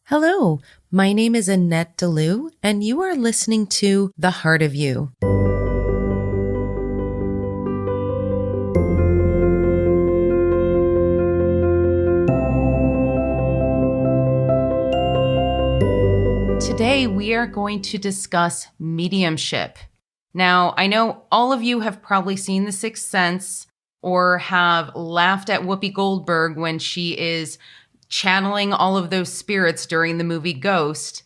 Hello, my name is Annette Dalloo, and you are listening to The Heart of You. Today, we are going to discuss mediumship. Now, I know all of you have probably seen The Sixth Sense or have laughed at Whoopi Goldberg when she is channeling all of those spirits during the movie Ghost.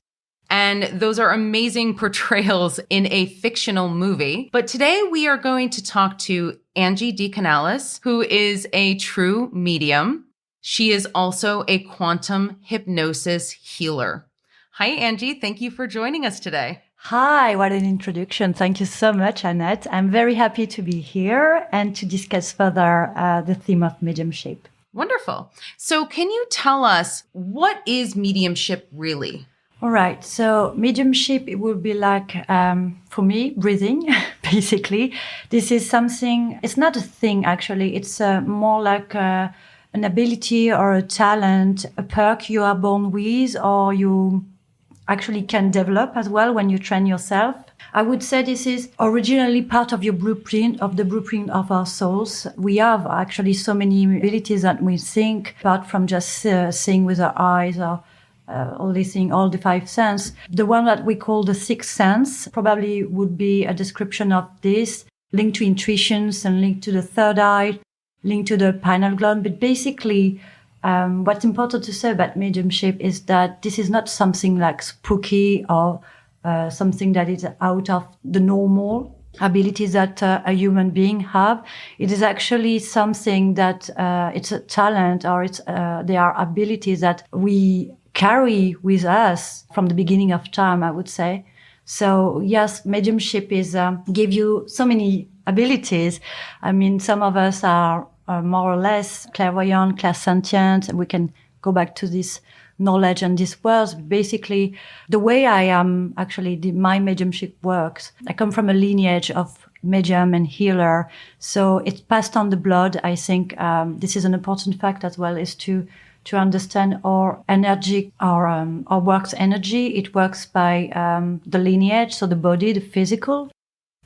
And those are amazing portrayals in a fictional movie. But today we are going to talk to Angie DeCanales, who is a true medium. She is also a quantum hypnosis healer. Hi, Angie. Thank you for joining us today. Hi, what an introduction. Thank you so much, Annette. I'm very happy to be here and to discuss further the theme of mediumship. Wonderful. So can you tell us, what is mediumship really? All right. So mediumship, it would be like, for me, breathing, basically. This is something, it's not a thing, actually. It's more like an ability or a talent, a perk you are born with, or you actually can develop as well when you train yourself. I would say this is originally part of your blueprint, of the blueprint of our souls. We have actually so many abilities that we think, apart from just seeing with our eyes or listening, all the five senses. The one that we call the sixth sense probably would be a description of this, linked to intuitions and linked to the third eye, linked to the pineal gland. But basically, what's important to say about mediumship is that this is not something like spooky or something that is out of the normal abilities that a human being have. It is actually something that it's a talent, or they are abilities that we carry with us from the beginning of time, I would say. So yes, mediumship is give you so many abilities. I mean, some of us are more or less clairvoyant, clairsentient, and we can go back to this knowledge and these words. Basically, the way I am actually, my mediumship works. I come from a lineage of medium and healer, so it's passed on the blood. I think this is an important fact as well, is to understand our energy, our works energy. It works by the lineage, so the body, the physical,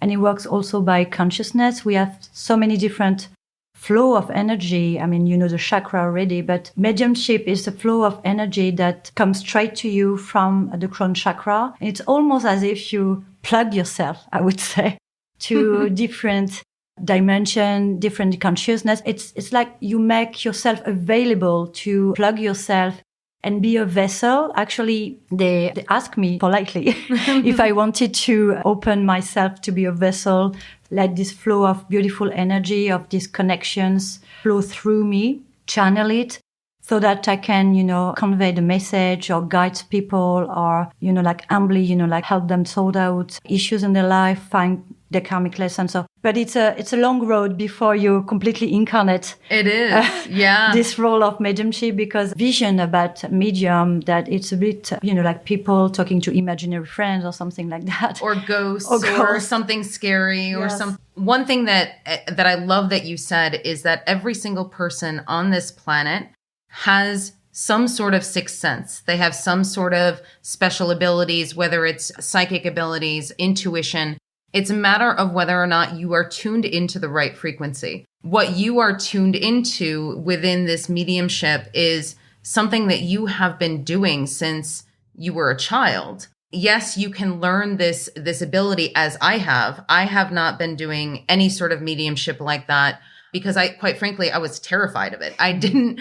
and it works also by consciousness. We have so many different flow of energy. I mean, you know the chakra already, but mediumship is a flow of energy that comes straight to you from the crown chakra. And it's almost as if you plug yourself, I would say, to different dimension, different consciousness. It's like you make yourself available to plug yourself and be a vessel. Actually, they asked me politely if I wanted to open myself to be a vessel, let this flow of beautiful energy, of these connections flow through me, channel it, so that I can, convey the message or guide people or, like humbly, like help them sort out issues in their life, find their karmic lessons. But it's a long road before you completely incarnate. It is, yeah. This role of mediumship, because vision about medium, that it's a bit, like people talking to imaginary friends or something like that. Or ghosts or something scary. Yes. Or some. One thing that I love that you said is that every single person on this planet has some sort of sixth sense. They have some sort of special abilities, whether it's psychic abilities, intuition. It's a matter of whether or not you are tuned into the right frequency. What you are tuned into within this mediumship is something that you have been doing since you were a child. Yes, you can learn this ability, as I have. I have not been doing any sort of mediumship like that because quite frankly, I was terrified of it. I didn't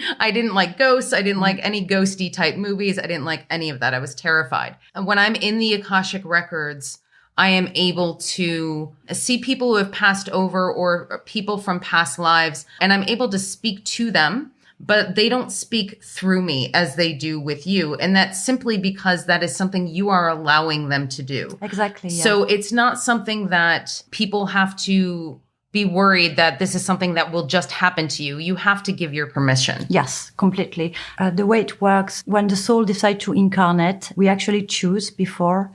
like ghosts. I didn't like any ghosty type movies. I didn't like any of that. I was terrified. And when I'm in the Akashic records, I am able to see people who have passed over or people from past lives, and I'm able to speak to them, but they don't speak through me as they do with you. And that's simply because that is something you are allowing them to do. Exactly. Yeah. So it's not something that people have to be worried that this is something that will just happen to you. You have to give your permission. Yes, completely. The way it works, when the soul decides to incarnate, we actually choose before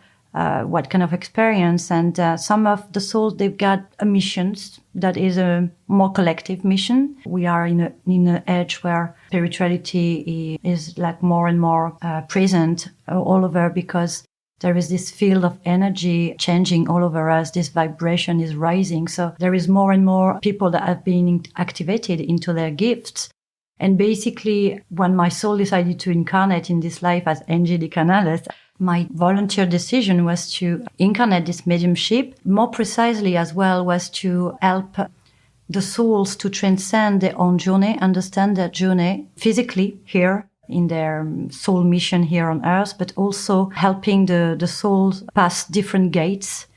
what kind of experience. And some of the souls, they've got a mission that is a more collective mission. We are in an age where spirituality is like more and more present all over, because there is this field of energy changing all over us. This vibration is rising. So there is more and more people that have been activated into their gifts. And basically, when my soul decided to incarnate in this life as Angie DeCanales, my volunteer decision was to incarnate this mediumship. More precisely as well was to help the souls to transcend their own journey, understand their journey physically here in their soul mission here on earth, but also helping the souls pass different gates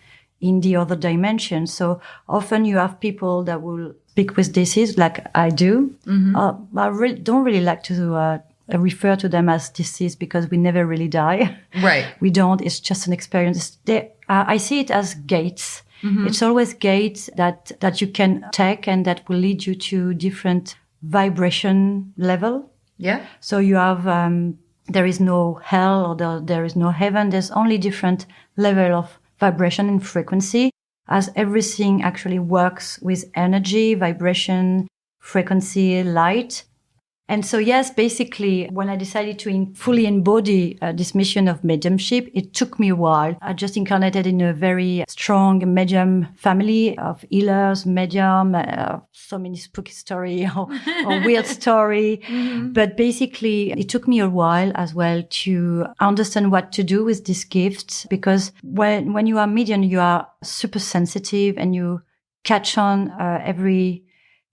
in the other dimension. So often you have people that will speak with deceased, like I do. Mm-hmm. I don't really like to refer to them as deceased, because we never really die. Right. We don't. It's just an experience. I see it as gates. Mm-hmm. It's always gates that you can take and that will lead you to different vibration level. Yeah. So you have, there is no hell or there is no heaven. There's only different level of vibration and frequency, as everything actually works with energy, vibration, frequency, light. And so, yes, basically, when I decided to fully embody this mission of mediumship, it took me a while. I just incarnated in a very strong medium family of healers, medium, so many spooky story or weird story. Mm-hmm. But basically, it took me a while as well to understand what to do with these gifts, because when you are medium, you are super sensitive and you catch on every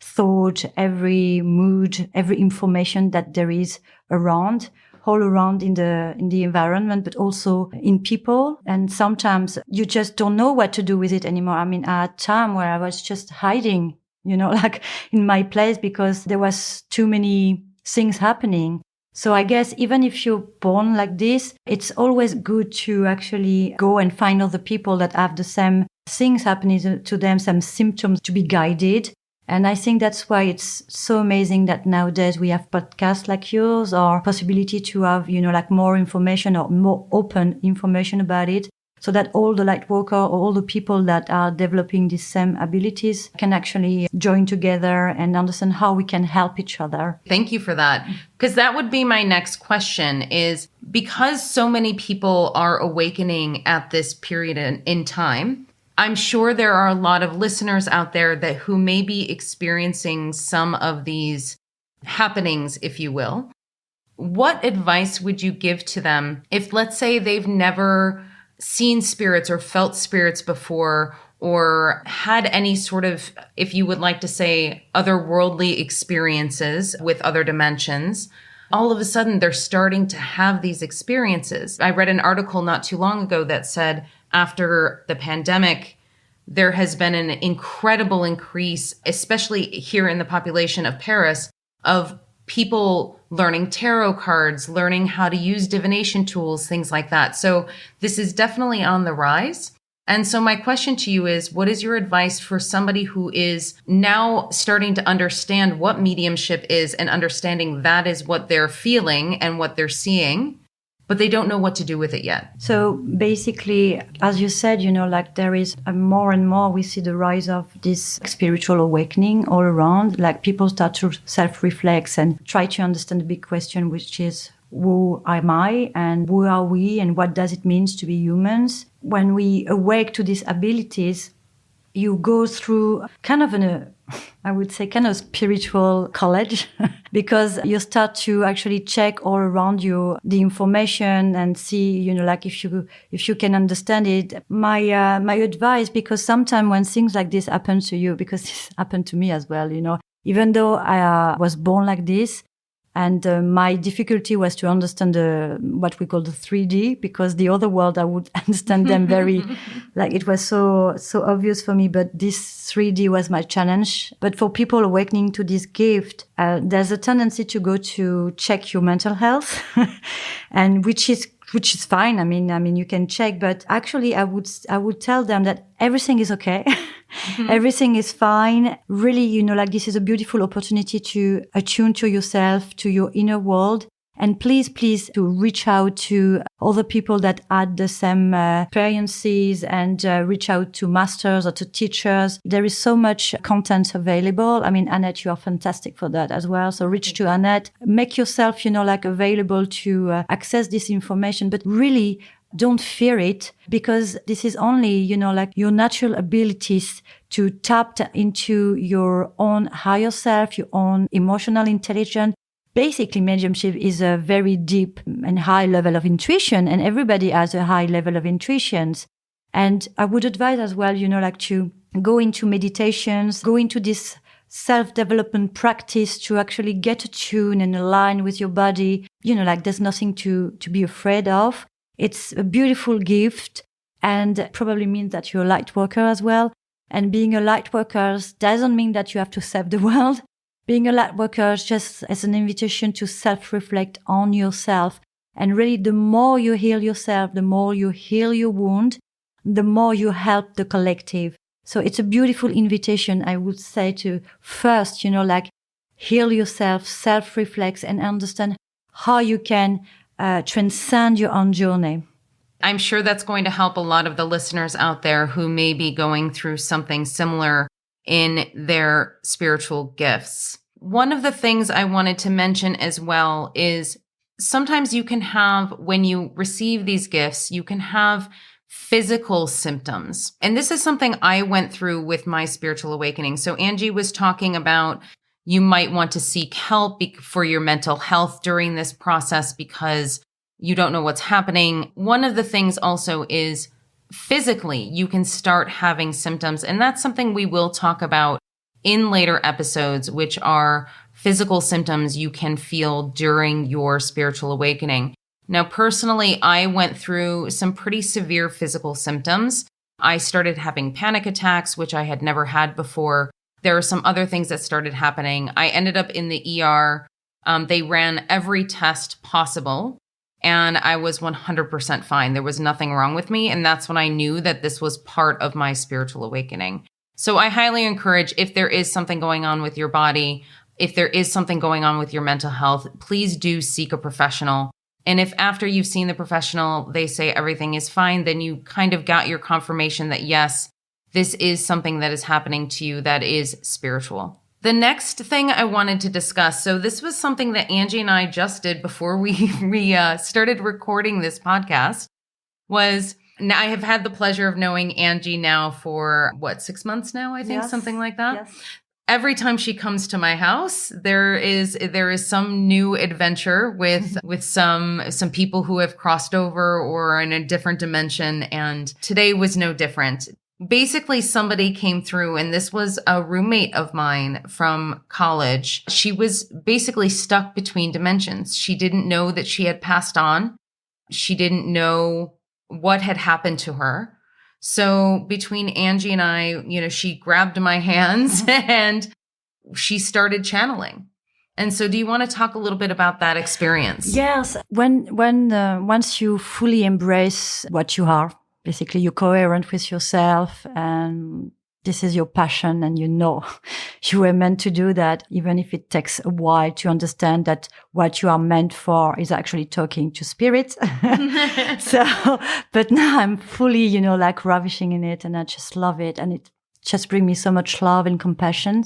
thought, every mood, every information that there is around, all around in the environment, but also in people. And sometimes you just don't know what to do with it anymore. I mean, I had a time where I was just hiding, like in my place, because there was too many things happening. So I guess even if you're born like this, it's always good to actually go and find other people that have the same things happening to them, some symptoms, to be guided. And I think that's why it's so amazing that nowadays we have podcasts like yours, or possibility to have, like more information or more open information about it, so that all the light worker or all the people that are developing these same abilities can actually join together and understand how we can help each other. Thank you for that. Because that would be my next question, is because so many people are awakening at this period in time, I'm sure there are a lot of listeners out there who may be experiencing some of these happenings, if you will. What advice would you give to them if, let's say, they've never seen spirits or felt spirits before, or had any sort of, if you would like to say, otherworldly experiences with other dimensions? All of a sudden, they're starting to have these experiences. I read an article not too long ago that said, after the pandemic, there has been an incredible increase, especially here in the population of Paris, of people learning tarot cards, learning how to use divination tools, things like that. So this is definitely on the rise. And so my question to you is, what is your advice for somebody who is now starting to understand what mediumship is and understanding that is what they're feeling and what they're seeing, but they don't know what to do with it yet? So basically, as you said, like there is more and more, we see the rise of this spiritual awakening all around. Like people start to self-reflect and try to understand the big question, which is, who am I and who are we and what does it mean to be humans? When we awake to these abilities, you go through kind of I would say kind of spiritual college because you start to actually check all around you the information and see, like if you can understand it. My advice, because sometimes when things like this happen to you, because this happened to me as well, even though I was born like this, and my difficulty was to understand what we call the 3D, because the other world, I would understand them very, like it was so obvious for me. But this 3D was my challenge. But for people awakening to this gift, there's a tendency to go to check your mental health, and which is fine. I mean, you can check, but actually I would tell them that everything is okay. Mm-hmm. Everything is fine. Really, like this is a beautiful opportunity to attune to yourself, to your inner world, And please to reach out to other people that had the same experiences and reach out to masters or to teachers. There is so much content available. I mean, Annette, you are fantastic for that as well. So reach to Annette. Make yourself, available to access this information, but really don't fear it, because this is only, your natural abilities to tap into your own higher self, your own emotional intelligence. Basically, mediumship is a very deep and high level of intuition, and everybody has a high level of intuitions. And I would advise as well, to go into meditations, go into this self-development practice to actually get attuned and align with your body. There's nothing to be afraid of. It's a beautiful gift, and probably means that you're a light worker as well. And being a light worker doesn't mean that you have to save the world. Being a light worker is just as an invitation to self-reflect on yourself. And really, the more you heal yourself, the more you heal your wound, the more you help the collective. So it's a beautiful invitation, I would say, to first, heal yourself, self-reflect, and understand how you can transcend your own journey. I'm sure that's going to help a lot of the listeners out there who may be going through something similar in their spiritual gifts. One of the things I wanted to mention as well is sometimes you can have, when you receive these gifts, you can have physical symptoms. And this is something I went through with my spiritual awakening. So Angie was talking about you might want to seek help for your mental health during this process because you don't know what's happening. One of the things also is physically, you can start having symptoms. And that's something we will talk about in later episodes, which are physical symptoms you can feel during your spiritual awakening. Now, personally, I went through some pretty severe physical symptoms. I started having panic attacks, which I had never had before. There are some other things that started happening. I ended up in the ER. They ran every test possible, and I was 100% fine. There was nothing wrong with me, and that's when I knew that this was part of my spiritual awakening. So I highly encourage, if there is something going on with your body, if there is something going on with your mental health, please do seek a professional. And if after you've seen the professional, they say everything is fine, then you kind of got your confirmation that yes, this is something that is happening to you that is spiritual. The next thing I wanted to discuss, so this was something that Angie and I just did before we started recording this podcast, was now I have had the pleasure of knowing Angie now for 6 months now, I think, Yes. something like that. Yes. Every time she comes to my house, there is some new adventure with some people who have crossed over or in a different dimension, and today was no different. Basically, somebody came through, and this was a roommate of mine from college. She was basically stuck between dimensions. She didn't know that she had passed on. She didn't know what had happened to her. So between Angie and I, she grabbed my hands and she started channeling. And so do you want to talk a little bit about that experience? Yes. Once you fully embrace what you are, basically you're coherent with yourself and this is your passion and you were meant to do that, even if it takes a while to understand that what you are meant for is actually talking to spirits. But now I'm fully, ravishing in it, and I just love it. And it just brings me so much love and compassion,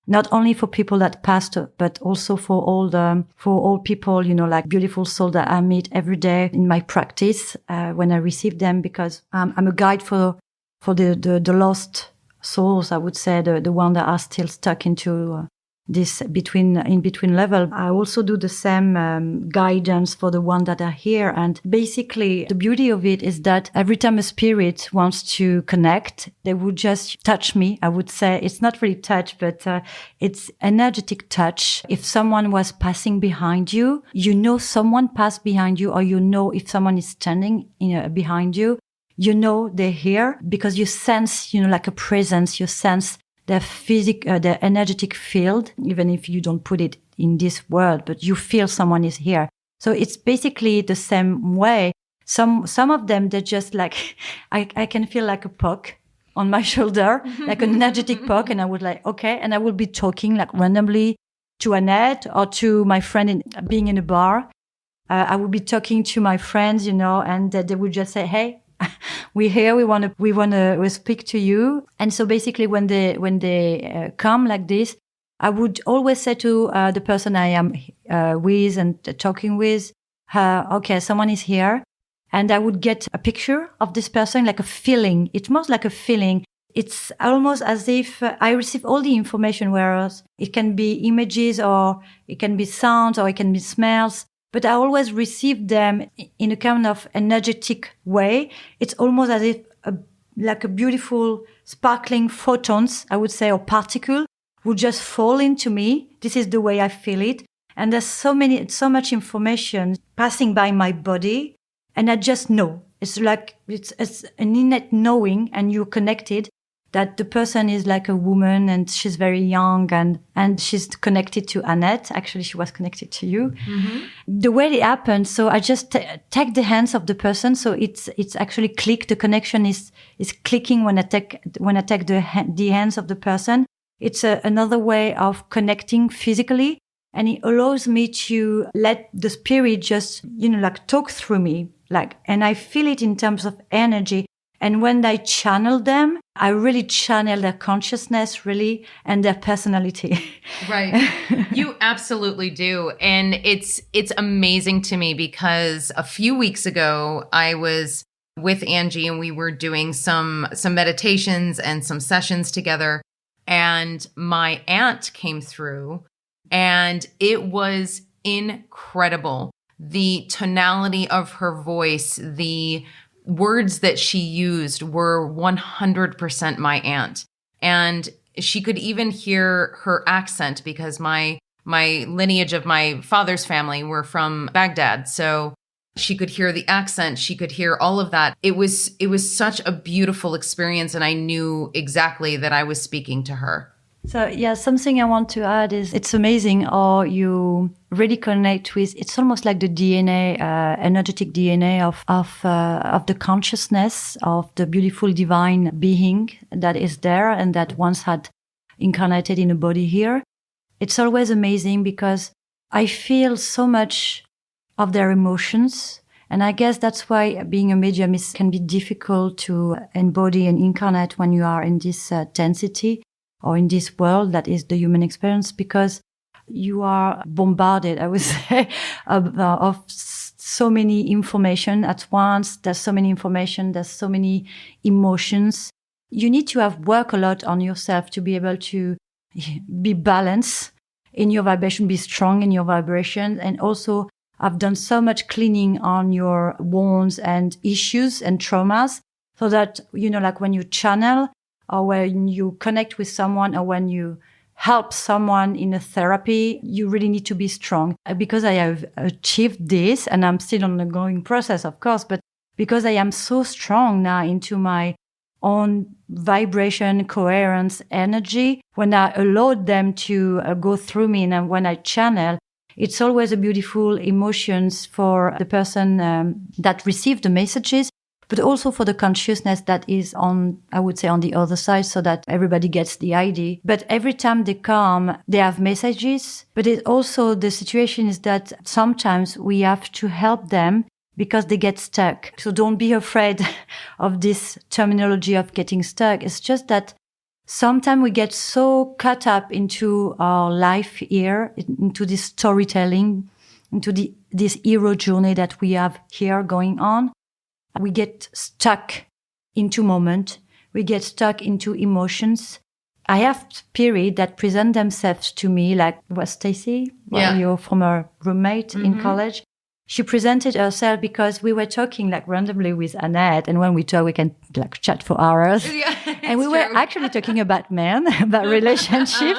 not only for people that passed, but also for all people, beautiful souls that I meet every day in my practice, when I receive them, because I'm a guide for the lost souls, I would say, the one that are still stuck into this in between level. I also do the same guidance for the one that are here. And basically, the beauty of it is that every time a spirit wants to connect, they would just touch me. I would say it's not really touch, but it's energetic touch. If someone was passing behind you, someone passed behind you, or if someone is standing behind you, they're here because you sense, like a presence, you sense their their energetic field, even if you don't put it in this word, but you feel someone is here. So it's basically the same way. Some of them, they're just like, I can feel like a poke on my shoulder, like an energetic poke. And I would okay. And I will be talking like randomly to Annette or to my friend being in a bar. I would be talking to my friends, and they would just say, "Hey, we're here. We want to speak to you." And so basically, when they come like this, I would always say to the person I am with and talking with, "Okay, someone is here," and I would get a picture of this person, like a feeling. It's most like a feeling. It's almost as if I receive all the information, whereas it can be images or it can be sounds or it can be smells. But I always receive them in a kind of energetic way. It's almost as if like a beautiful sparkling photons, I would say, or particle would just fall into me. This is the way I feel it. And there's so much information passing by my body. And I just know. It's like, it's an innate knowing, and you're connected, that the person is like a woman and she's very young and she's connected to Annette. Actually, she was connected to you. Mm-hmm. The way it happened, so I just take the hands of the person. So it's actually click. The connection is clicking when I take the hands of the person. It's another way of connecting physically. And it allows me to let the spirit just, like talk through me, and I feel it in terms of energy. And when I channel them, I really channel their consciousness, really, and their personality. Right. You absolutely do. And it's amazing to me because a few weeks ago, I was with Angie and we were doing some meditations and some sessions together. And my aunt came through and it was incredible. The tonality of her voice, the words that she used were 100% my aunt. And she could even hear her accent because my lineage of my father's family were from Baghdad. So she could hear the accent. She could hear all of that. It was such a beautiful experience. And I knew exactly that I was speaking to her. So yeah, something I want to add is it's amazing how you really connect with. It's almost like the DNA, energetic DNA of the consciousness of the beautiful divine being that is there and that once had incarnated in a body here. It's always amazing because I feel so much of their emotions, and I guess that's why being a medium can be difficult to embody and incarnate when you are in this density. Or in this world that is the human experience, because you are bombarded, I would say, of so many information at once. There's so many information. There's so many emotions. You need to work a lot on yourself to be able to be balanced in your vibration, be strong in your vibration. And also I've done so much cleaning on your wounds and issues and traumas so that, like when you channel, or when you connect with someone, or when you help someone in a therapy, you really need to be strong. Because I have achieved this, and I'm still on the ongoing process, of course, but because I am so strong now into my own vibration, coherence, energy, when I allowed them to go through me and when I channel, it's always a beautiful emotions for the person that received the messages, but also for the consciousness that is on, I would say, on the other side, so that everybody gets the idea. But every time they come, they have messages. But it also, the situation is that sometimes we have to help them because they get stuck. So don't be afraid of this terminology of getting stuck. It's just that sometimes we get so caught up into our life here, into this storytelling, into this hero journey that we have here going on. We get stuck into moment. We get stuck into emotions. I have periods that present themselves to me, like was Stacy, your former roommate in college. She presented herself because we were talking like randomly with Annette, and when we talk, we can like chat for hours. Yeah, and we were actually talking about men, about relationship.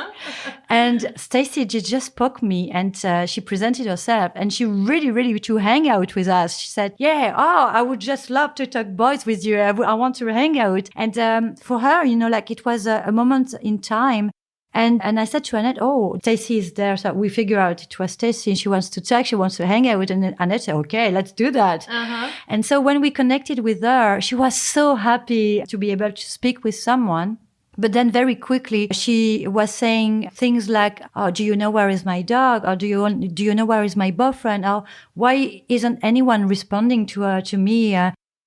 And Stacy just spoke me, and she presented herself, and she really to hang out with us. She said, I would just love to talk boys with you. I want to hang out. And for her, like it was a moment in time. And I said to Annette, Stacy is there. So we figure out it was Stacy. She wants to talk. She wants to hang out. And Annette said, okay, let's do that. And so when we connected with her, she was so happy to be able to speak with someone But then very quickly, she was saying things like, oh, do you know where is my dog? Or do you know where is my boyfriend? Or why isn't anyone responding to me?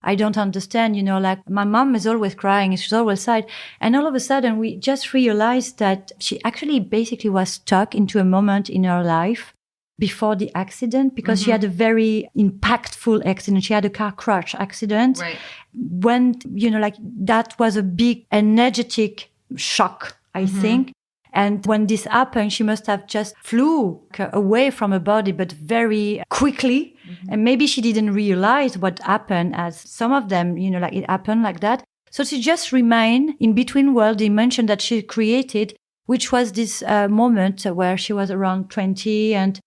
I don't understand, like my mom is always crying. She's always sad. And all of a sudden, we just realized that she actually basically was stuck into a moment in her life before the accident, because she had a very impactful accident. She had a car crash accident. Right. When, like that was a big energetic shock, I think. And when this happened, she must have just flew away from her body, but very quickly. And maybe she didn't realize what happened, as some of them, like it happened like that. So she just remained in between world dimension that she created, which was this moment where she was around 20 and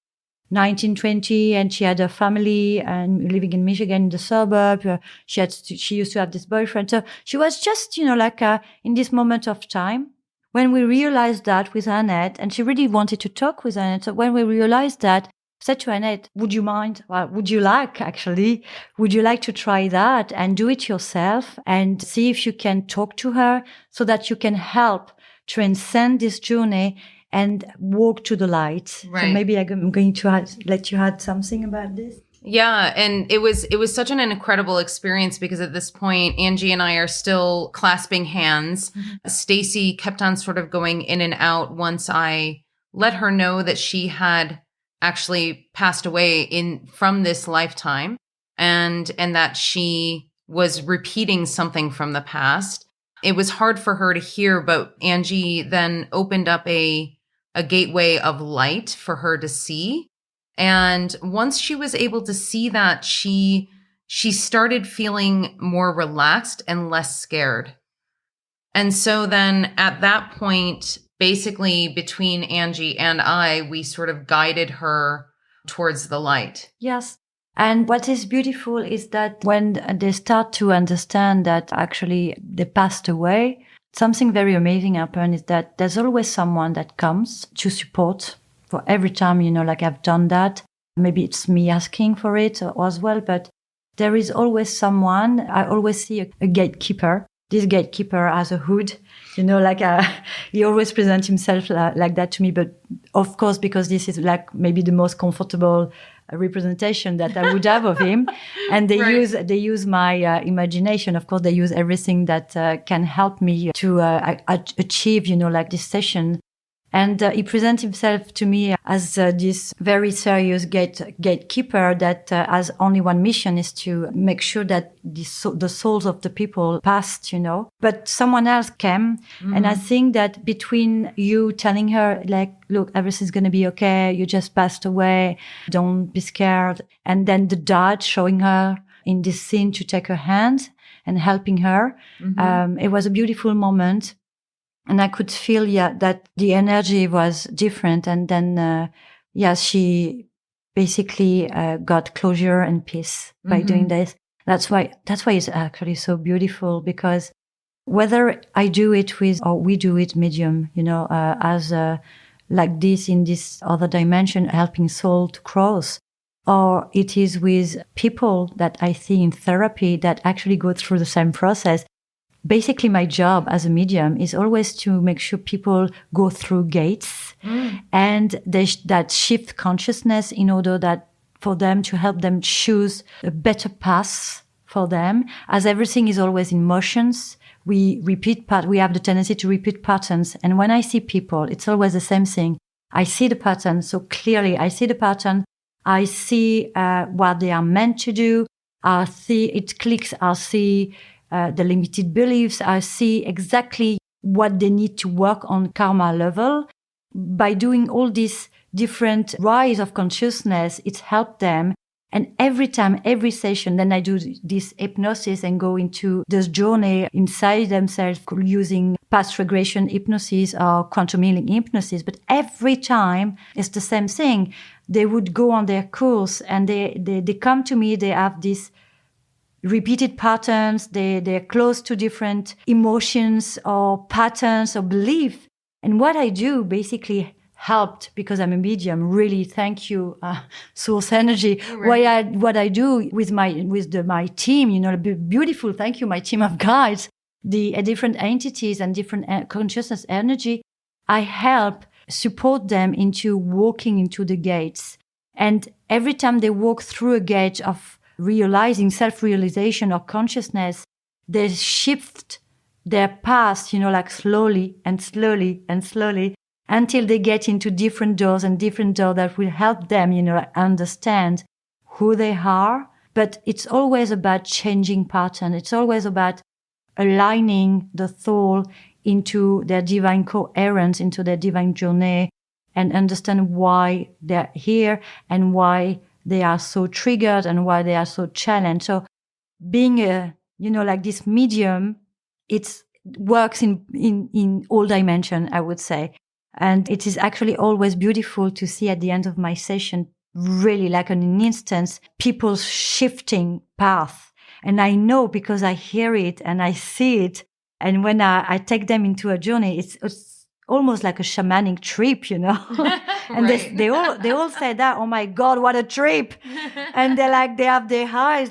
1920, and she had a family and living in Michigan in the suburb. She used to have this boyfriend. So she was just, in this moment of time. When we realized that with Annette, and she really wanted to talk with Annette. So when we realized that, I said to Annette, would you like to try that and do it yourself and see if you can talk to her so that you can help transcend this journey and walk to the light. Right. So maybe I'm going to let you add something about this. Yeah, and it was such an incredible experience, because at this point, Angie and I are still clasping hands. Stacy kept on sort of going in and out once I let her know that she had actually passed away from this lifetime, and that she was repeating something from the past. It was hard for her to hear, but Angie then opened up a gateway of light for her to see. And once she was able to see that, she started feeling more relaxed and less scared. And so then at that point, basically between Angie and I, we sort of guided her towards the light. Yes. And what is beautiful is that when they start to understand that actually they passed away, something very amazing happened, is that there's always someone that comes to support for every time, like I've done that. Maybe it's me asking for it as well, but there is always someone. I always see a gatekeeper. This gatekeeper has a hood, he always presents himself like that to me. But of course, because this is like maybe the most comfortable representation that I would have of him. And they use my imagination. Of course, they use everything that can help me to achieve, this session. And he presents himself to me as this very serious gatekeeper that has only one mission, is to make sure that the souls of the people passed, But someone else came. And I think that between you telling her, like, look, everything's going to be okay. You just passed away. Don't be scared. And then the dad showing her in this scene to take her hand and helping her. It was a beautiful moment. And I could feel, that the energy was different. And then, she basically got closure and peace by doing this. That's why it's actually so beautiful, because whether I do it with, or we do it medium, as like this in this other dimension, helping soul to cross, or it is with people that I see in therapy that actually go through the same process. Basically, my job as a medium is always to make sure people go through gates and that shift consciousness in order that for them to help them choose a better path for them. As everything is always in motions, we have the tendency to repeat patterns. And when I see people, it's always the same thing. I see the pattern so clearly. I see the pattern. I see what they are meant to do. I see it clicks. I see the limited beliefs. I see exactly what they need to work on karma level. By doing all these different rise of consciousness, it's helped them. And every time, every session, then I do this hypnosis and go into this journey inside themselves using past regression hypnosis or quantum healing hypnosis. But every time it's the same thing. They would go on their course and they come to me, they have this repeated patterns, they're close to different emotions or patterns or belief. And what I do basically helped, because I'm a medium, really thank you, Source Energy. Right. What I do with my team, beautiful, thank you, my team of guides. the different entities and different consciousness energy, I help support them into walking into the gates. And every time they walk through a gate of realizing, self-realization or consciousness, they shift their path, like slowly and slowly and slowly until they get into different doors that will help them, understand who they are. But it's always about changing pattern. It's always about aligning the soul into their divine coherence, into their divine journey, and understand why they're here and why they are so triggered and why they are so challenged. So being like this medium, it works in all dimensions, I would say. And it is actually always beautiful to see at the end of my session, really like in an instance, people shifting path. And I know because I hear it and I see it. And when I take them into a journey, it's almost like a shamanic trip, And Right. they all say that, oh my God, what a trip. And they have their eyes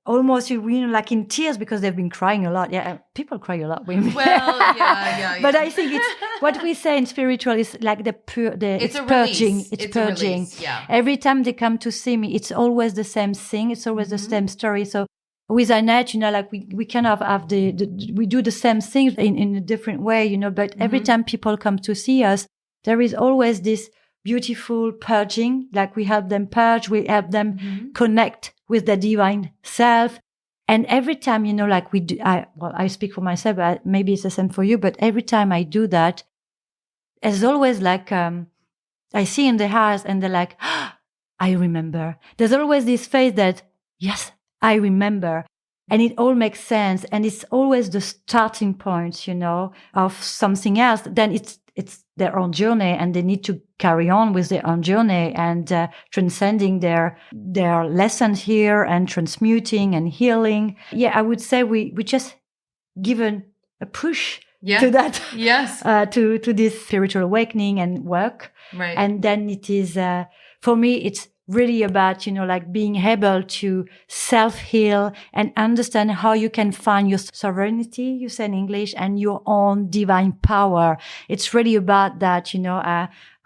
almost, like in tears because they've been crying a lot. Yeah, people cry a lot. Well, yeah. But I think it's what we say in spiritual is like it's purging. Release. It's purging. Release, yeah. Every time they come to see me, it's always the same thing. It's always the same story. So with Annette, we kind of have we do the same thing in a different way, but every time people come to see us, there is always this beautiful purging, like we help them purge, we help them connect with the divine self. And every time, we do, I speak for myself, but maybe it's the same for you, but every time I do that, it's always I see in their eyes and they're like, I remember. There's always this phase that, yes, I remember. And it all makes sense. And it's always the starting point, of something else. Then it's their own journey and they need to carry on with their own journey and transcending their lessons here and transmuting and healing. Yeah, I would say we just given a push to that. Yes. to this spiritual awakening and work. Right. And then it is, for me, it's really about, being able to self-heal and understand how you can find your sovereignty, you say in English, and your own divine power. It's really about that,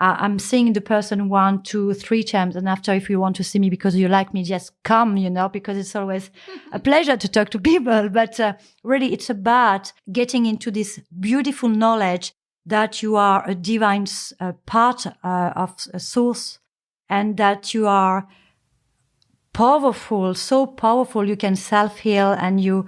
I'm seeing the person 1, 2, 3 times. And after, if you want to see me because you like me, just come, because it's always a pleasure to talk to people. But really, it's about getting into this beautiful knowledge that you are a divine part of a source, and that you are powerful, so powerful, you can self-heal and you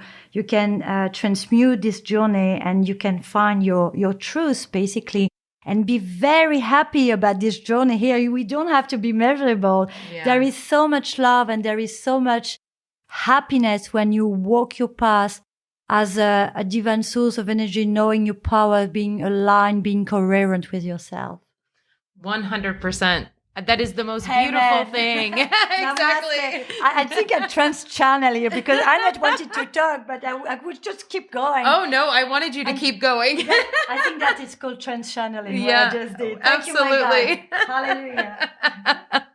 can transmute this journey and you can find your truth, basically, and be very happy about this journey here. We don't have to be measurable. Yeah. There is so much love and there is so much happiness when you walk your path as a divine source of energy, knowing your power, being aligned, being coherent with yourself. 100%. That is the most beautiful thing. Exactly. I think I trans-channel you because Annette wanted to talk, but I would just keep going. Oh, no, I wanted you to keep going. I think that is called trans-channeling, yeah, what I just did. Thank absolutely. You, my God. Hallelujah.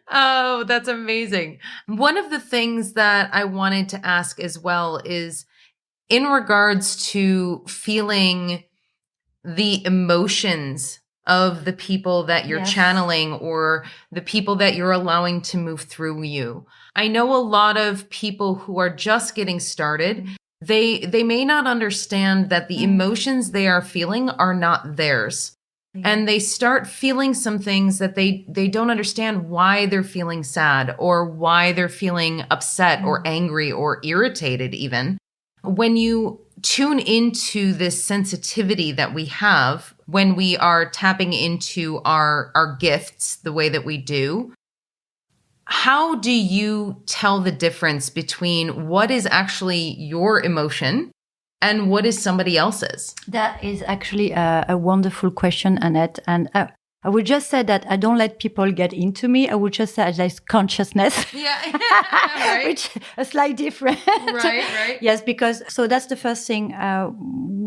Oh, that's amazing. One of the things that I wanted to ask as well is in regards to feeling the emotions of the people that you're channeling or the people that you're allowing to move through you. I know a lot of people who are just getting started, they may not understand that the emotions they are feeling are not theirs. And they start feeling some things that they don't understand why they're feeling sad or why they're feeling upset or angry or irritated even. When you tune into this sensitivity that we have when we are tapping into our gifts the way that we do, how do you tell the difference between what is actually your emotion and what is somebody else's? That is actually a wonderful question, Annette. And I would just say that I don't let people get into me. I would just say there's consciousness. Yeah, right. Which a slight difference. Right. Yes, because so that's the first thing.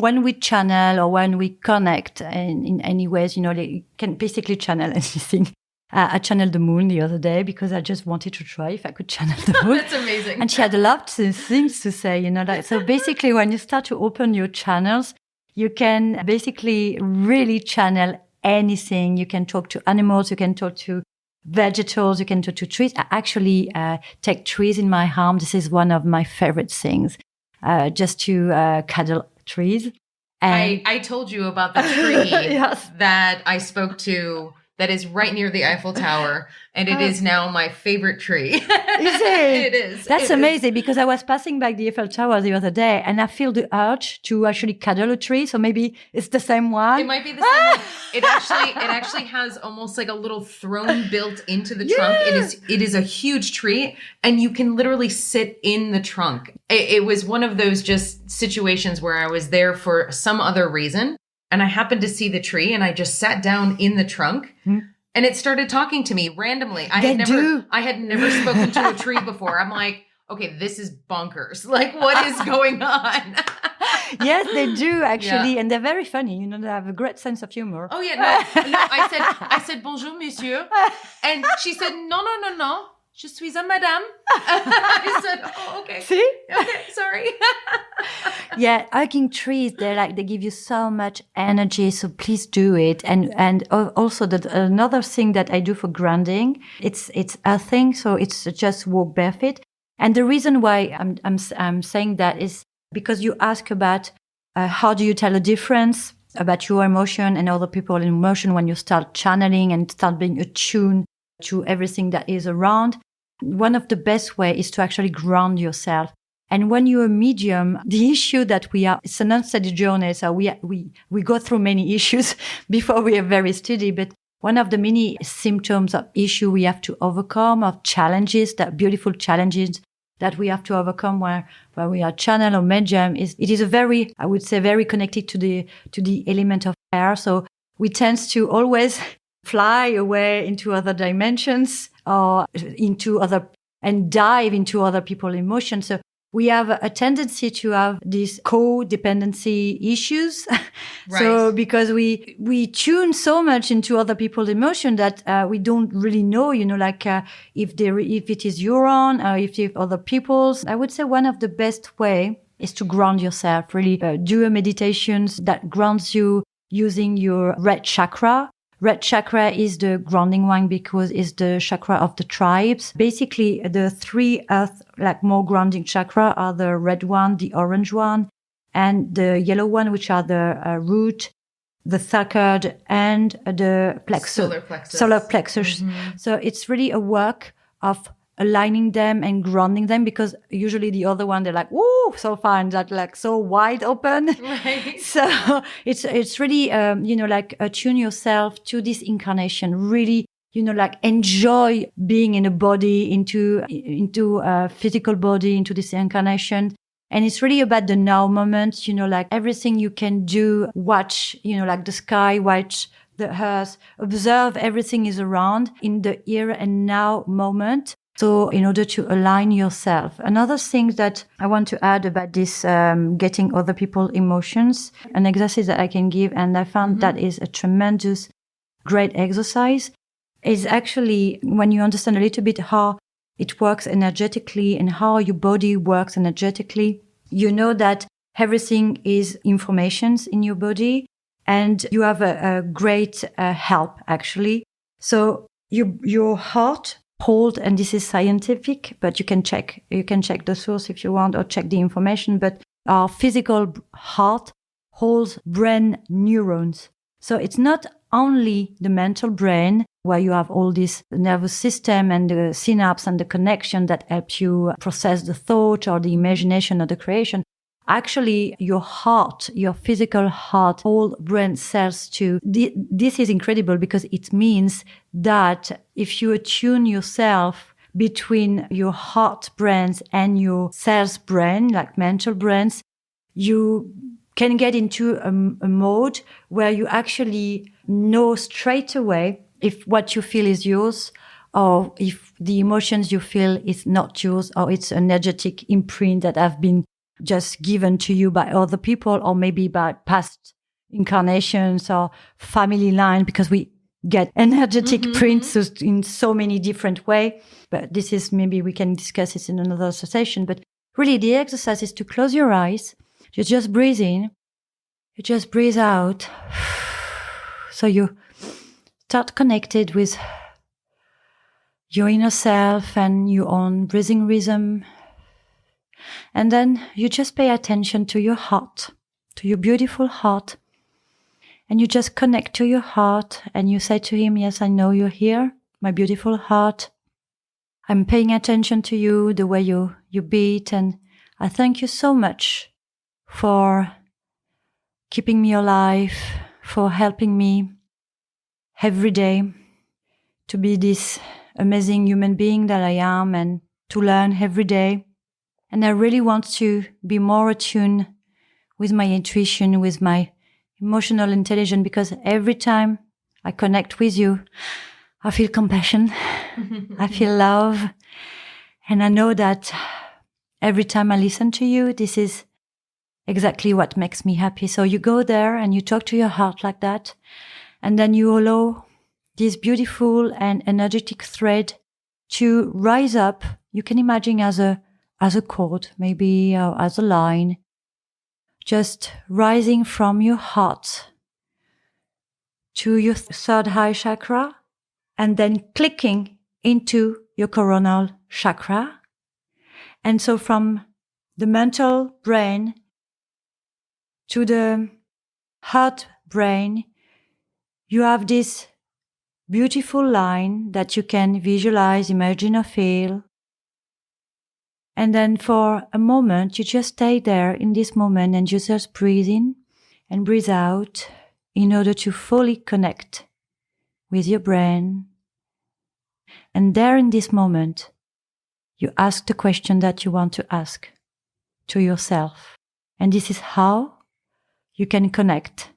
When we channel or when we connect in any ways, you can basically channel anything. I channeled the moon the other day because I just wanted to try if I could channel the moon. That's amazing. And she had a lot of things to say, so basically when you start to open your channels, you can basically really channel anything. You can talk to animals, you can talk to vegetables, you can talk to trees. I actually take trees in my arm. This is one of my favorite things, just to cuddle trees. And I told you about the tree yes. that I spoke to that is right near the Eiffel Tower, and it is now my favorite tree. Is it? It is. That's amazing because I was passing by the Eiffel Tower the other day and I feel the urge to actually cuddle a tree. So maybe it's the same one. It might be the same one. It actually has almost like a little throne built into the trunk. It is a huge tree, and you can literally sit in the trunk. It was one of those just situations where I was there for some other reason. And I happened to see the tree, and I just sat down in the trunk, and it started talking to me randomly. I had never spoken to a tree before. I'm like, okay, this is bonkers. Like, what is going on? Yes, they do actually, and they're very funny. They have a great sense of humor. Oh yeah, no. I said bonjour, monsieur, and she said no. Je suis a madame. I said, oh, okay. See? Okay, sorry. Yeah, hugging trees, they give you so much energy, so please do it. And also another thing that I do for grounding, it's earthing, so it's just walk barefoot. And the reason why I'm saying that is because you ask about how do you tell a difference about your emotion and other people's emotion when you start channeling and start being attuned to everything that is around. One of the best ways is to actually ground yourself. And when you're a medium, the issue that it's an unsteady journey. So we go through many issues before we are very steady. But one of the many symptoms of issue we have to overcome, of challenges, that beautiful challenges that we have to overcome where we are channel or medium, it is a very, I would say, very connected to the element of air. So we tend to always fly away into other dimensions or and dive into other people's emotions. So we have a tendency to have these codependency issues. Right. So because we tune so much into other people's emotion that we don't really know, if it is your own or if it's other people's. I would say one of the best way is to ground yourself. Really do a meditation that grounds you using your red chakra. Red chakra is the grounding one because it's the chakra of the tribes. Basically, the three earth, more grounding chakra are the red one, the orange one, and the yellow one, which are the root, the sacred, and the plexus. Solar plexus. Mm-hmm. So it's really a work of aligning them and grounding them, because usually the other one, they're like, whoa, so fine, that so wide open. Right. So it's really, attune yourself to this incarnation, really, enjoy being in a body, into a physical body, into this incarnation. And it's really about the now moment, everything you can do, watch, the sky, watch the earth, observe everything is around in the here and now moment. So in order to align yourself. Another thing that I want to add about this getting other people's emotions, an exercise that I can give, and I found that is a tremendous, great exercise, is actually when you understand a little bit how it works energetically and how your body works energetically, you know that everything is informations in your body, and you have a great help actually. So your heart hold, and this is scientific, but you can check the source if you want, or check the information, but our physical heart holds brain neurons. So it's not only the mental brain where you have all this nervous system and the synapse and the connection that help you process the thought or the imagination or the creation. Actually, your heart, your physical heart, all brain cells too. This is incredible because it means that if you attune yourself between your heart brains and your cells brain, like mental brains, you can get into a mode where you actually know straight away if what you feel is yours, or if the emotions you feel is not yours, or it's an energetic imprint that have been just given to you by other people, or maybe by past incarnations or family line, because we get energetic prints in so many different ways. But this is, maybe we can discuss it in another session. But really, the exercise is to close your eyes. You just breathe in. You just breathe out. So you start connected with your inner self and your own breathing rhythm. And then you just pay attention to your heart, to your beautiful heart. And you just connect to your heart and you say to him, yes, I know you're here, my beautiful heart. I'm paying attention to you, the way you beat. And I thank you so much for keeping me alive, for helping me every day to be this amazing human being that I am and to learn every day. And I really want to be more attuned with my intuition, with my emotional intelligence, because every time I connect with you, I feel compassion, I feel love. And I know that every time I listen to you, this is exactly what makes me happy. So you go there and you talk to your heart like that. And then you allow this beautiful and energetic thread to rise up. You can imagine as a cord, maybe as a line, just rising from your heart to your third eye chakra and then clicking into your coronal chakra. And so from the mental brain to the heart brain, you have this beautiful line that you can visualize, imagine, or feel. And then for a moment, you just stay there in this moment and you just breathe in and breathe out in order to fully connect with your brain. And there in this moment, you ask the question that you want to ask to yourself. And this is how you can connect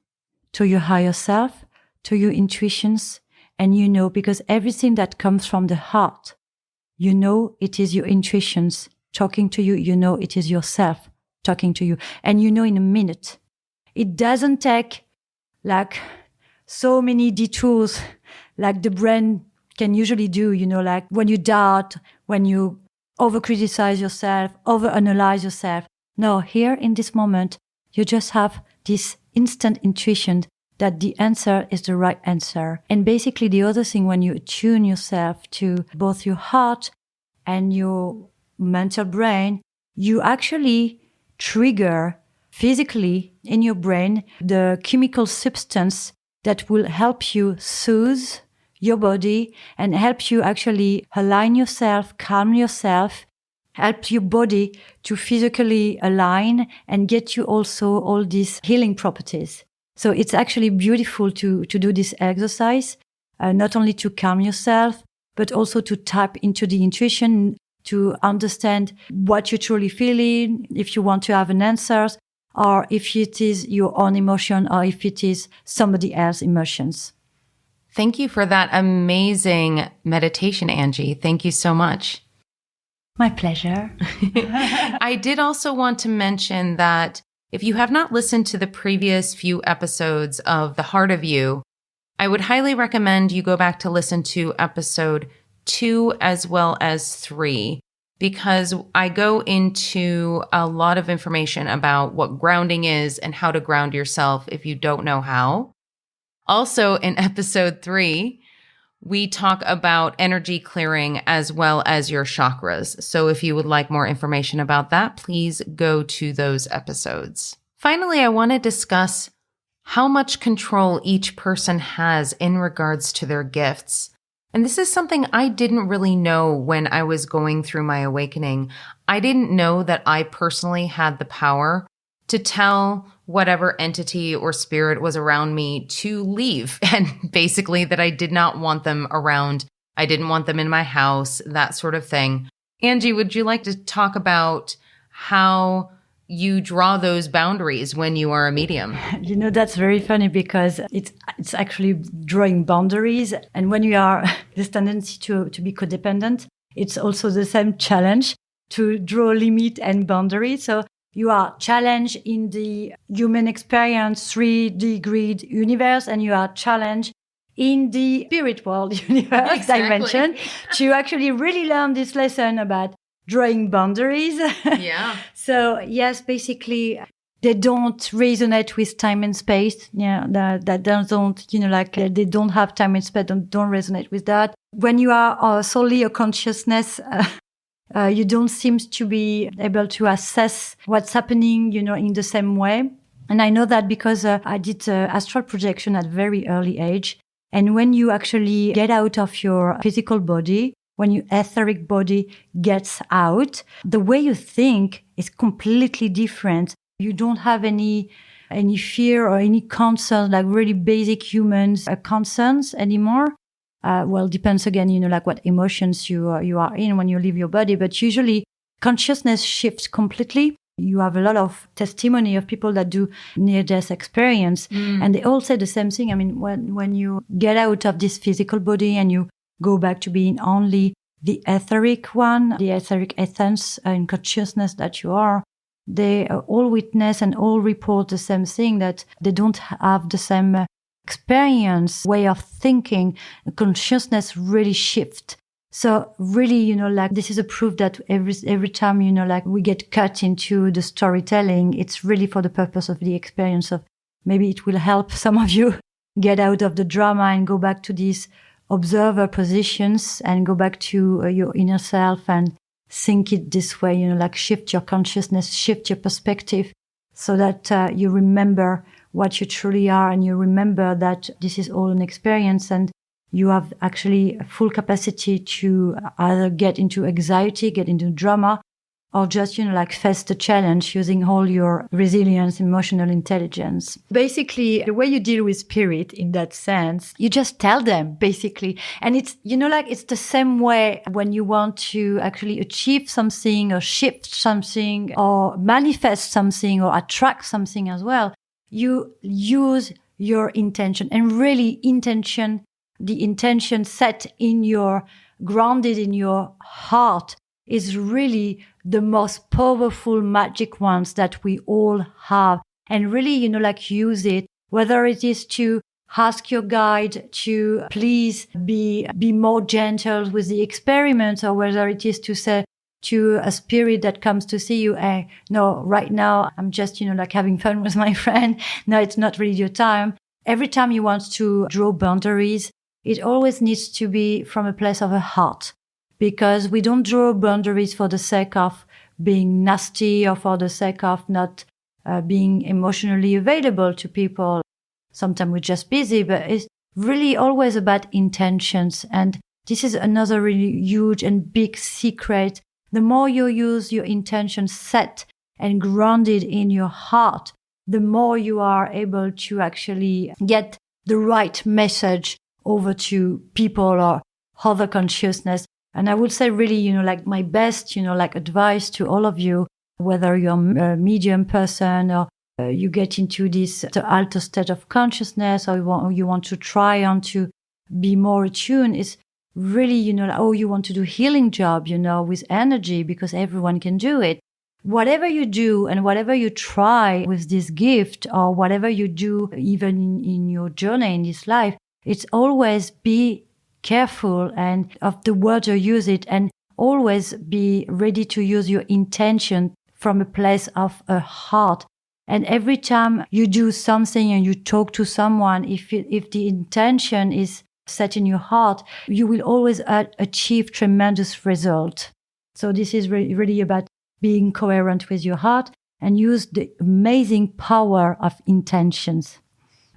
to your higher self, to your intuitions. And you know, because everything that comes from the heart, you know it is your intuitions talking to you. You know it is yourself talking to you. And you know in a minute. It doesn't take like so many detours like the brain can usually do, you know, like when you doubt, when you over-criticize yourself, over-analyze yourself. No, here in this moment, you just have this instant intuition that the answer is the right answer. And basically the other thing, when you attune yourself to both your heart and your mental brain, you actually trigger physically in your brain the chemical substance that will help you soothe your body and help you actually align yourself, calm yourself, help your body to physically align and get you also all these healing properties. So it's actually beautiful to do this exercise, not only to calm yourself, but also to tap into the intuition, to understand what you're truly feeling, if you want to have an answer, or if it is your own emotion, or if it is somebody else's emotions. Thank you for that amazing meditation, Angie. Thank you so much. My pleasure. I did also want to mention that if you have not listened to the previous few episodes of The Heart of You, I would highly recommend you go back to listen to episode 2 as well as 3, because I go into a lot of information about what grounding is and how to ground yourself if you don't know how. Also in episode 3, we talk about energy clearing as well as your chakras. So if you would like more information about that, please go to those episodes. Finally, I want to discuss how much control each person has in regards to their gifts. And this is something I didn't really know when I was going through my awakening. I didn't know that I personally had the power to tell whatever entity or spirit was around me to leave, and basically that I did not want them around. I didn't want them in my house, that sort of thing. Angie, would you like to talk about how you draw those boundaries when you are a medium? You know, that's very funny because it's actually drawing boundaries. And when you are this tendency to be codependent, it's also the same challenge to draw limit and boundary. So you are challenged in the human experience 3D grid universe, and you are challenged in the spirit world, universe dimension, to actually really learn this lesson about drawing boundaries. Yeah. So yes, basically they don't resonate with time and space. Yeah, that don't, they don't have time and space, don't resonate with that. When you are solely a consciousness, you don't seem to be able to assess what's happening, in the same way. And I know that because I did astral projection at a very early age. And when you actually get out of your physical body, when your etheric body gets out, the way you think is completely different. You don't have any fear or any concerns, like really basic humans concerns anymore. Well, depends again, like what emotions you are in when you leave your body. But usually consciousness shifts completely. You have a lot of testimony of people that do near-death experience. And they all say the same thing. I mean, when you get out of this physical body and you go back to being only the etheric one, the etheric essence and consciousness that you are, they all witness and all report the same thing, that they don't have the same experience, way of thinking. Consciousness really shift. So really, this is a proof that every time, we get cut into the storytelling, it's really for the purpose of the experience of, maybe it will help some of you get out of the drama and go back to these observer positions and go back to your inner self and think it this way, shift your consciousness, shift your perspective so that you remember what you truly are, and you remember that this is all an experience, and you have actually full capacity to either get into anxiety, get into drama, or just, face the challenge using all your resilience, emotional intelligence. Basically, the way you deal with spirit in that sense, you just tell them, basically. And it's, it's the same way when you want to actually achieve something or shift something or manifest something or attract something as well. You use your intention, and really the intention set grounded in your heart is really the most powerful magic ones that we all have. And really, use it, whether it is to ask your guide to please be more gentle with the experiment, or whether it is to say to a spirit that comes to see you, hey, no, right now I'm just, having fun with my friend. No, it's not really your time. Every time you want to draw boundaries, it always needs to be from a place of a heart, because we don't draw boundaries for the sake of being nasty or for the sake of not being emotionally available to people. Sometimes we're just busy, but it's really always about intentions. And this is another really huge and big secret. The more you use your intention set and grounded in your heart, the more you are able to actually get the right message over to people or other consciousness. And I would say really, my best, advice to all of you, whether you're a medium person or you get into the alter state of consciousness, or you want to try on to be more attuned, is really, you want to do healing job, with energy, because everyone can do it. Whatever you do and whatever you try with this gift, or whatever you do even in your journey in this life, it's always be careful and of the words you use it, and always be ready to use your intention from a place of a heart. And every time you do something and you talk to someone, if the intention is set in your heart, you will always achieve tremendous result. So this is really about being coherent with your heart and use the amazing power of intentions.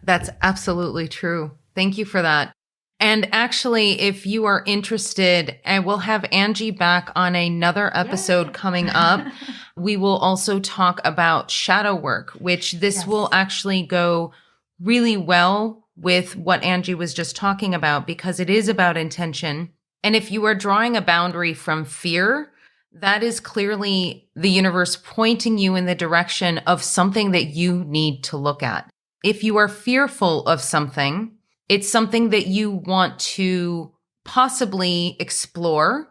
That's absolutely true. Thank you for that. And actually, if you are interested, and we'll have Angie back on another episode coming up, we will also talk about shadow work, which this will actually go really well with what Angie was just talking about, because it is about intention. And if you are drawing a boundary from fear, that is clearly the universe pointing you in the direction of something that you need to look at. If you are fearful of something, it's something that you want to possibly explore.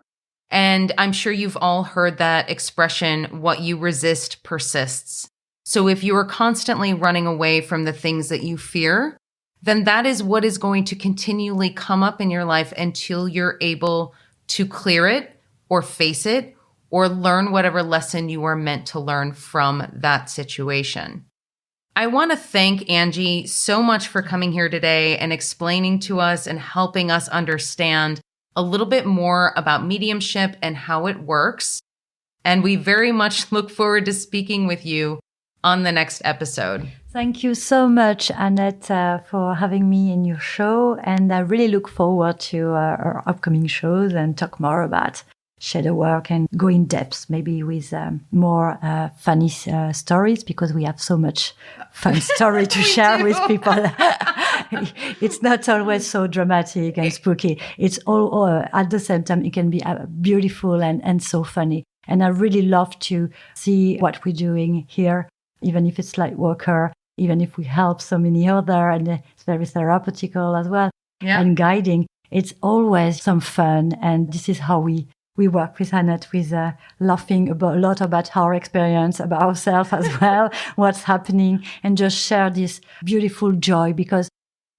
And I'm sure you've all heard that expression, what you resist persists. So if you are constantly running away from the things that you fear, then that is what is going to continually come up in your life until you're able to clear it or face it or learn whatever lesson you are meant to learn from that situation. I want to thank Angie so much for coming here today and explaining to us and helping us understand a little bit more about mediumship and how it works. And we very much look forward to speaking with you on the next episode. Thank you so much, Annette, for having me in your show. And I really look forward to our upcoming shows and talk more about shadow work and go in depth, maybe with more funny stories, because we have so much fun story to share with people. It's not always so dramatic and spooky. It's all at the same time, it can be beautiful and so funny. And I really love to see what we're doing here, even if it's light worker, even if we help so many other, and it's very therapeutical as well, and guiding. It's always some fun. And this is how we work with Annette, with laughing a lot about our experience, about ourselves as well, what's happening, and just share this beautiful joy, because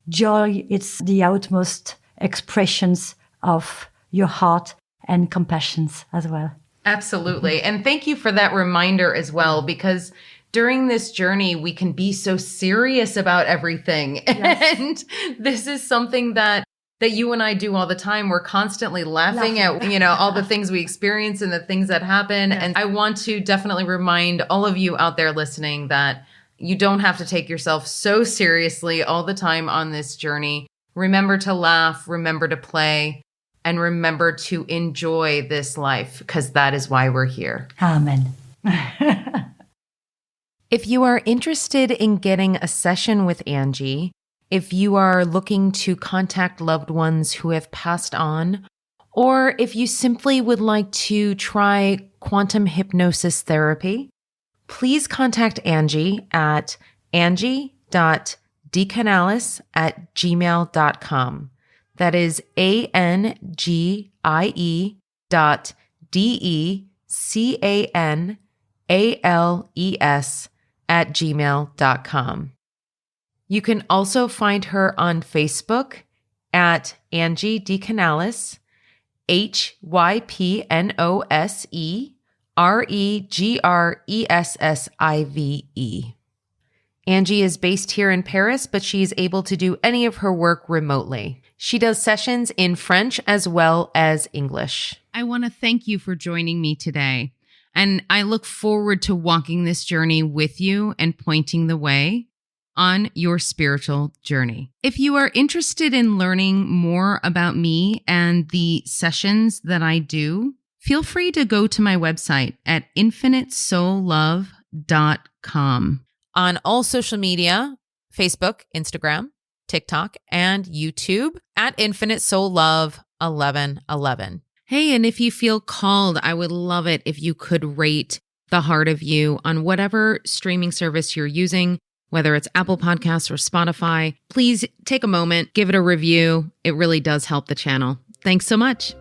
joy, it's the utmost expressions of your heart and compassions as well. Absolutely. And thank you for that reminder as well, because during this journey, we can be so serious about everything. Yes. And this is something that you and I do all the time. We're constantly laughing at, all the things we experience and the things that happen. Yes. And I want to definitely remind all of you out there listening that you don't have to take yourself so seriously all the time on this journey. Remember to laugh, remember to play, and remember to enjoy this life, because that is why we're here. Amen. If you are interested in getting a session with Angie, if you are looking to contact loved ones who have passed on, or if you simply would like to try quantum hypnosis therapy, please contact Angie at angie.decanales@gmail.com. That is ANGIE.DECANALES@gmail.com. You can also find her on Facebook at Angie DeCanales, HYPNOSEREGRESSIVE. Angie is based here in Paris, but she is able to do any of her work remotely. She does sessions in French as well as English. I want to thank you for joining me today, and I look forward to walking this journey with you and pointing the way on your spiritual journey. If you are interested in learning more about me and the sessions that I do, feel free to go to my website at infinitesoullove.com. On all social media, Facebook, Instagram, TikTok, and YouTube at Infinite Soul Love 1111. Hey, and if you feel called, I would love it if you could rate The Heart of You on whatever streaming service you're using, whether it's Apple Podcasts or Spotify. Please take a moment, give it a review. It really does help the channel. Thanks so much.